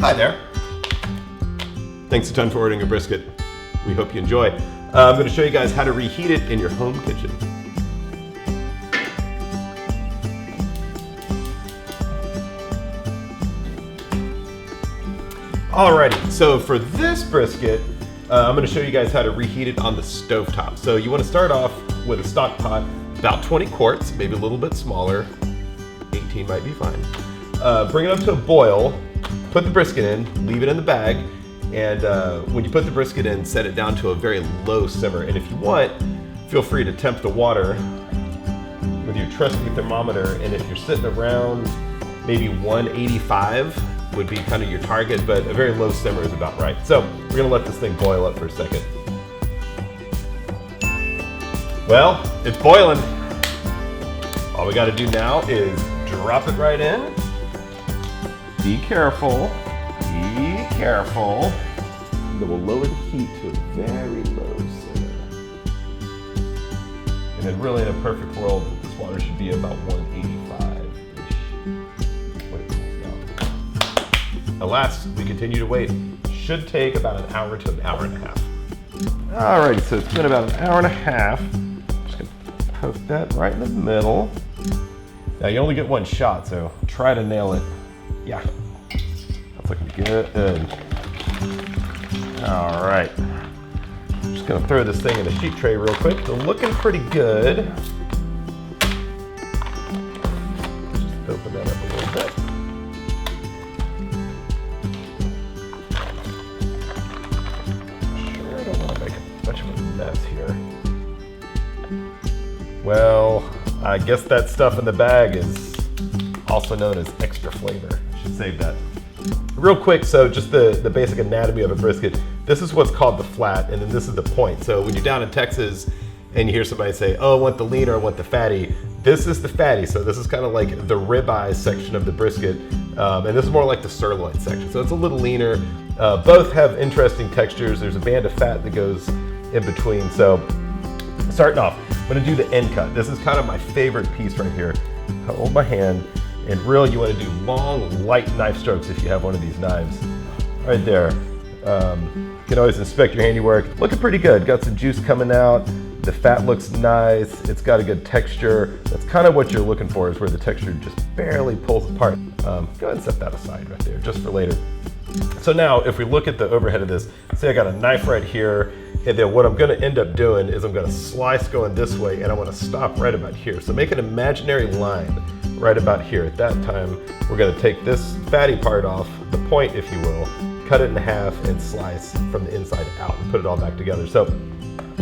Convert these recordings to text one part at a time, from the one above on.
Hi there. Thanks a ton for ordering a brisket. We hope you enjoy. I'm going to show you guys how to reheat it in your home kitchen. Alrighty, so for this brisket, I'm going to show you guys how to reheat it on the stovetop. So you want to start off with a stock pot, about 20 quarts, maybe a little bit smaller, 18 might be fine. Bring it up to a boil, put the brisket in, leave it in the bag, and when you put the brisket in, set it down to a very low simmer. And if you want, feel free to temp the water with your trusty thermometer, and if you're sitting around maybe 185, would be kind of your target, but a very low simmer is about right. So we're gonna let this thing boil up for a second. Well, it's boiling. All we gotta do now is drop it right in. Be careful, be careful. Then we'll lower the heat to a very low simmer. And then really in a perfect world, this water should be about 185-ish. Alas, we continue to wait. Should take about an hour to an hour and a half. Alrighty, so it's been about an hour and a half. Just gonna poke that right in the middle. Now you only get one shot, so try to nail it. Yeah, that's looking good. All right, just gonna throw this thing in a sheet tray real quick. They're looking pretty good. Just open that up a little bit. Sure, I don't want to make a bunch of a mess here. Well, I guess that stuff in the bag is also known as extra flavor. Should save that. Real quick, so just the basic anatomy of a brisket. This is what's called the flat, and then this is the point. So when you're down in Texas and you hear somebody say, oh, I want the lean or I want the fatty, this is the fatty. So this is kind of like the ribeye section of the brisket, and this is more like the sirloin section. So it's a little leaner. Both have interesting textures. There's a band of fat that goes in between. So starting off, I'm gonna do the end cut. This is kind of my favorite piece right here. I hold my hand, and really you want to do long, light knife strokes if you have one of these knives. Right there. You can always inspect your handiwork. Looking pretty good. Got some juice coming out. The fat looks nice. It's got a good texture. That's kind of what you're looking for, is where the texture just barely pulls apart. Go ahead and set that aside right there, just for later. So now, if we look at the overhead of this, say I got a knife right here, and then what I'm gonna end up doing is I'm gonna slice going this way, and I wanna stop right about here. So make an imaginary line right about here. At that time, we're gonna take this fatty part off, the point if you will, cut it in half and slice from the inside out and put it all back together. So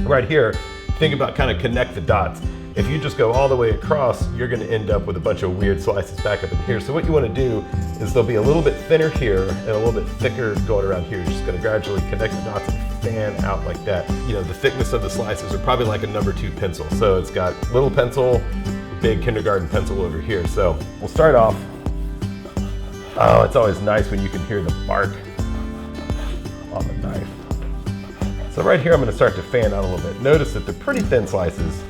right here, think about kind of connect the dots. If you just go all the way across, you're gonna end up with a bunch of weird slices back up in here. So what you wanna do is they'll be a little bit thinner here and a little bit thicker going around here. You're just gonna gradually connect the dots and fan out like that. You know, the thickness of the slices are probably like a number 2 pencil. So it's got little pencil, big kindergarten pencil over here. So we'll start off. Oh, it's always nice when you can hear the bark on the knife. So right here, I'm gonna start to fan out a little bit. Notice that they're pretty thin slices.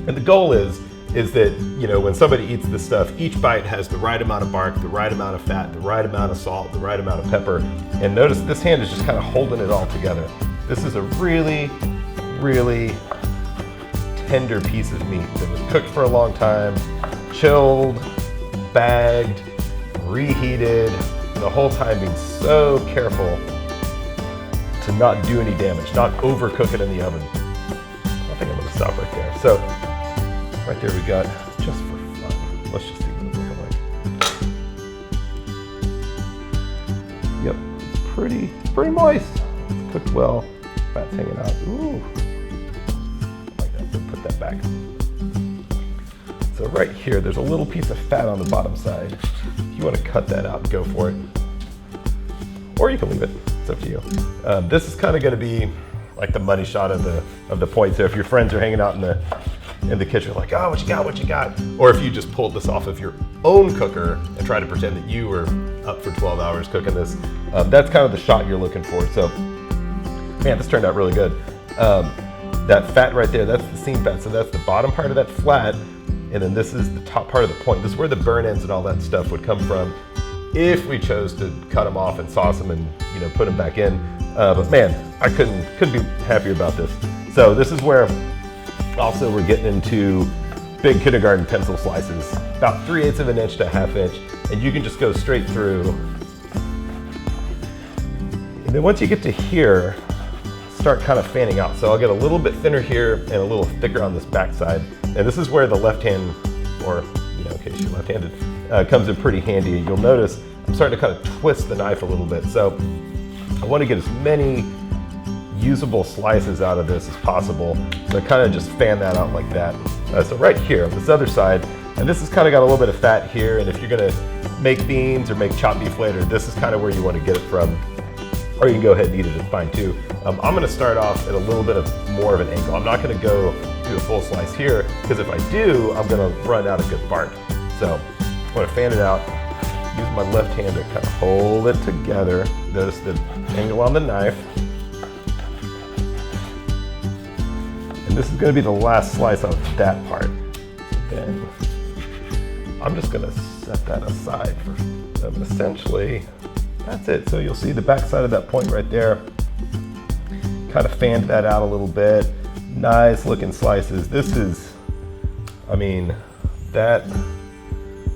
And the goal is that, you know, when somebody eats this stuff, each bite has the right amount of bark, the right amount of fat, the right amount of salt, the right amount of pepper. And notice this hand is just kind of holding it all together. This is a really, really tender piece of meat that was cooked for a long time, chilled, bagged, reheated, the whole time being so careful to not do any damage, not overcook it in the oven. I think I'm gonna stop right there. So right there we got, just for fun, let's just see what it's looking like. Yep, it's pretty moist. It's cooked well, fat's hanging out. Ooh. Put that back. So right here, there's a little piece of fat on the bottom side. If you want to cut that out, go for it. Or you can leave it, it's up to you. This is kind of gonna be like the money shot of the point. So if your friends are hanging out in the kitchen, like, oh, what you got? Or if you just pulled this off of your own cooker and try to pretend that you were up for 12 hours cooking this, that's kind of the shot you're looking for. So, man, this turned out really good. That fat right there, that's the seam fat. So that's the bottom part of that flat. And then this is the top part of the point. This is where the burn ends and all that stuff would come from. if we chose to cut them off and sauce them and put them back in. But man, I couldn't be happier about this. So this is where also we're getting into big kindergarten pencil slices, about 3/8 of an inch to 1/2 inch, and you can just go straight through. And then once you get to here, start kind of fanning out. So I'll get a little bit thinner here and a little thicker on this back side. And this is where the left hand, or in case you're left-handed, comes in pretty handy. You'll notice I'm starting to kind of twist the knife a little bit. So I want to get as many usable slices out of this as possible. So I kind of just fan that out like that. So right here on this other side, and this has kind of got a little bit of fat here, and if you're gonna make beans or make chopped beef later, this is kind of where you want to get it from. Or you can go ahead and eat it, it's fine too. I'm gonna start off at a little bit of more of an angle. I'm not gonna go do a full slice here, because if I do, I'm gonna run out of good bark. So I'm gonna fan it out, use my left hand to kind of hold it together. Notice the angle on the knife. And this is gonna be the last slice of that part. Then I'm just gonna set that aside for essentially, that's it. So you'll see the back side of that point right there. Kind of fanned that out a little bit. Nice looking slices. This is, I mean, that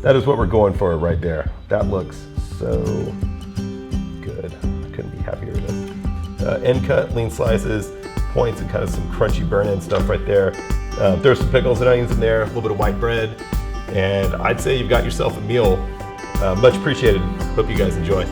is what we're going for right there. That looks so good. I couldn't be happier with this. End cut, lean slices, points, and kind of some crunchy burn-in stuff right there. Throw some pickles and onions in there, a little bit of white bread, and I'd say you've got yourself a meal. Much appreciated. Hope you guys enjoy.